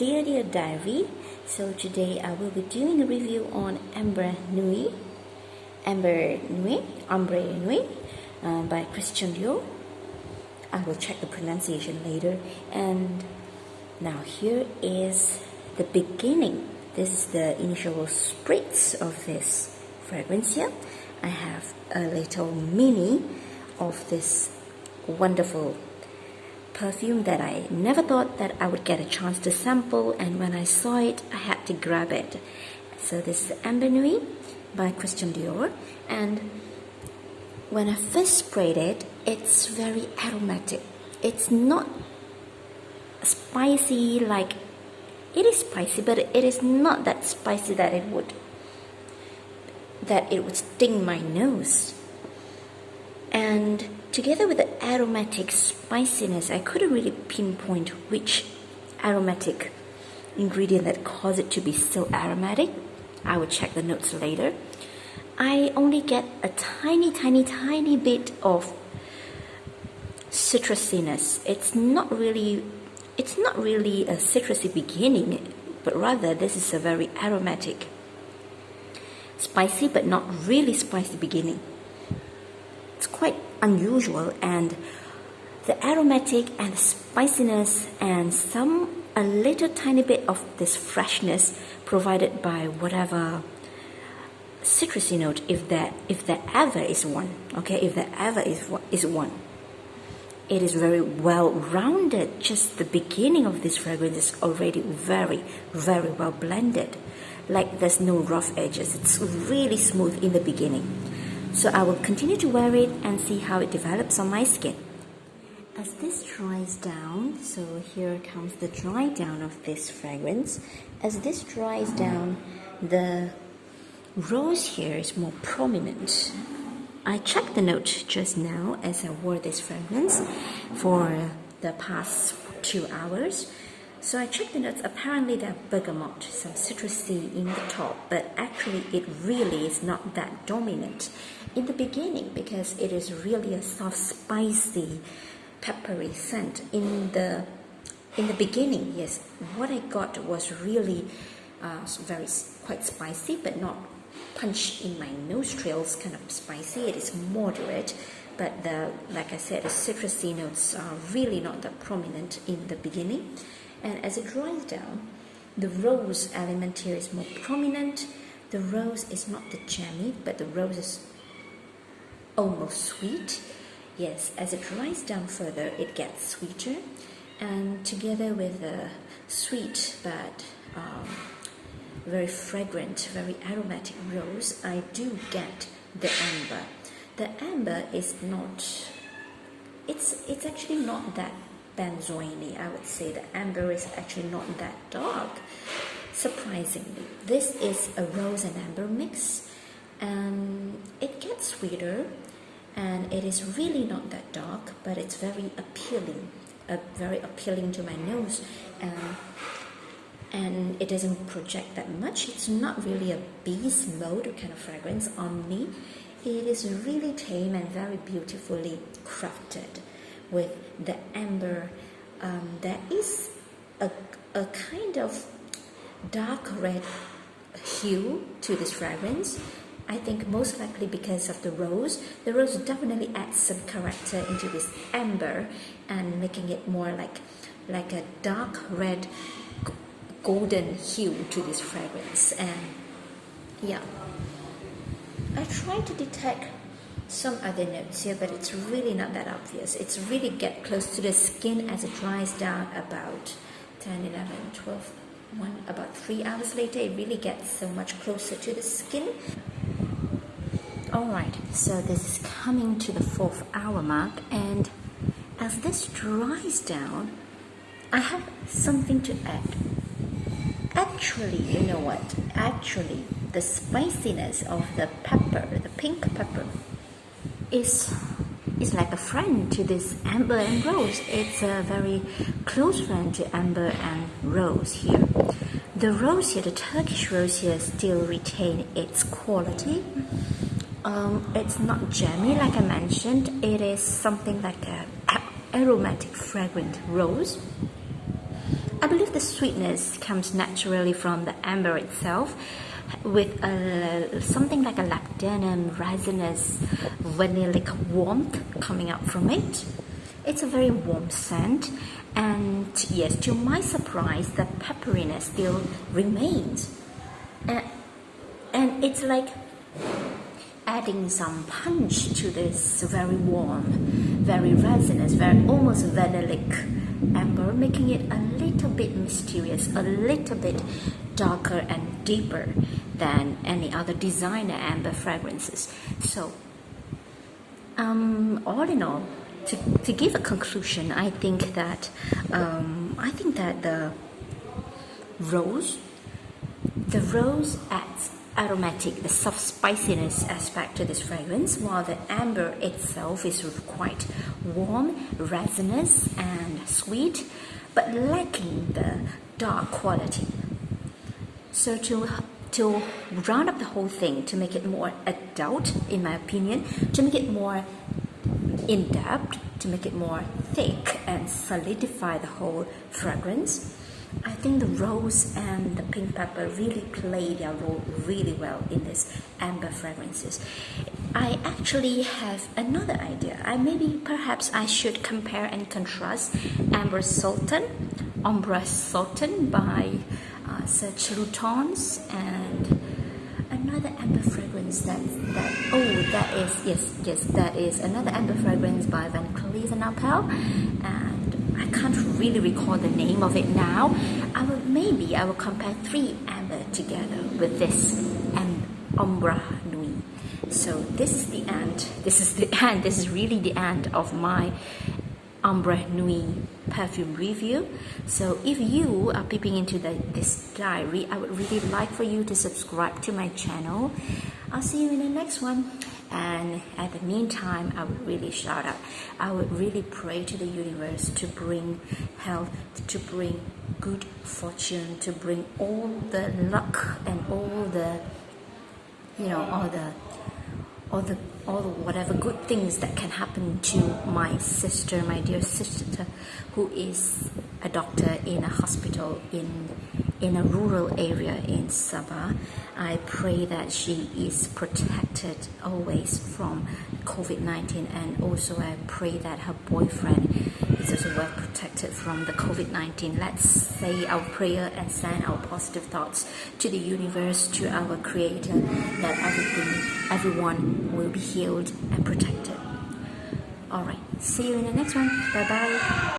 Dear Diary. So today I will be doing a review on Ambre Nuit, Ambre Nuit by Christian Dior. I will check the pronunciation later. And now here is the beginning. This is the initial spritz of this fragrance here. I have a little mini of this wonderful perfume that I never thought that I would get a chance to sample, and when I saw it I had to grab it. So this is Ambre Nuit by Christian Dior, and when I first sprayed it, it's very aromatic. It's not spicy, like it is spicy, but it is not that spicy that it would sting my nose. And together with the aromatic spiciness, I couldn't really pinpoint which aromatic ingredient that caused it to be so aromatic. I will check the notes later. I only get a tiny bit of citrusiness. It's not really a citrusy beginning, but rather this is a very aromatic, spicy but not really spicy beginning. It's quite unusual, and the aromatic and the spiciness and a little tiny bit of this freshness provided by whatever citrusy note, if there ever is one. Okay, if there ever is one. It is very well rounded. Just the beginning of this fragrance is already very well blended. Like there's no rough edges. It's really smooth in the beginning. So I will continue to wear it and see how it develops on my skin. As this dries down, so here comes the dry down of this fragrance. As this dries down, the rose here is more prominent. I checked the note just now as I wore this fragrance for the past 2 hours. So I checked the notes. Apparently they're bergamot, some citrusy in the top, but actually it really is not that dominant in the beginning, because it is really a soft, spicy, peppery scent in the beginning. Yes, what I got was really quite spicy, but not punch in my nostrils kind of spicy. It is moderate, but like I said, the citrusy notes are really not that prominent in the beginning. And as it dries down, the rose element here is more prominent. The rose is not the jammy, but the rose is almost sweet. Yes, as it dries down further, it gets sweeter. And together with the sweet but very fragrant, very aromatic rose, I do get the amber. The amber is not, it's actually not that benzoin-y. I would say the amber is actually not that dark, surprisingly. This is a rose and amber mix, and it gets sweeter, and it is really not that dark, but it's very appealing to my nose, and it doesn't project that much. It's not really a beast mode kind of fragrance on me. It is really tame and very beautifully crafted. With the amber, there is a kind of dark red hue to this fragrance. I think most likely because of the rose. The rose definitely adds some character into this amber and making it more like a dark red golden hue to this fragrance. And yeah, I tried to detect some other notes here, but it's really not that obvious. It's really get close to the skin as it dries down about 10, 11, 12, 1, about 3 hours later. It really gets so much closer to the skin. Alright, so this is coming to the 4th hour mark, and as this dries down, I have something to add. Actually, you know what? Actually, the spiciness of the pepper, the pink pepper, is like a friend to this amber and rose. It's a very close friend to amber and rose here. The rose here, the Turkish rose here, still retain its quality. It's not jammy like I mentioned. It is something like a aromatic, fragrant rose. I believe the sweetness comes naturally from the amber itself, with something like a labdanum, resinous, vanillic warmth coming out from it. It's a very warm scent, and yes, to my surprise, the pepperiness still remains. And it's like adding some punch to this very warm, very resinous, very almost vanillic amber, making it a little bit mysterious, a little bit darker and deeper than any other designer amber fragrances. So, all in all, to give a conclusion, I think that the rose adds aromatic, the soft spiciness aspect to this fragrance, while the amber itself is quite warm, resinous, and sweet, but lacking the dark quality. So to round up the whole thing, to make it more adult, in my opinion, to make it more in-depth, to make it more thick and solidify the whole fragrance, I think the rose and the pink pepper really play their role really well in this amber fragrances. I actually have another idea. Perhaps I should compare and contrast Ambre Sultan by Serge Lutens, and another amber fragrance that is another amber fragrance by Van Cleef & Arpels, and I can't really recall the name of it now. I will compare 3 amber together with this Ambre Nuit. So this is the end. This is really the end of my Ambre Nuit perfume review. So if you are peeping into this diary, I would really like for you to subscribe to my channel. I'll see you in the next one. And at the meantime, I would really I would really pray to the universe to bring health, to bring good fortune, to bring all the luck and all the whatever good things that can happen to my sister, my dear sister, who is a doctor in a hospital in a rural area in Sabah. I pray that she is protected always from COVID-19, and also I pray that her boyfriend is also well protected from the COVID-19. Let's say our prayer and send our positive thoughts to the universe, to our Creator, that everyone will be healed and protected. Alright, see you in the next one. Bye bye.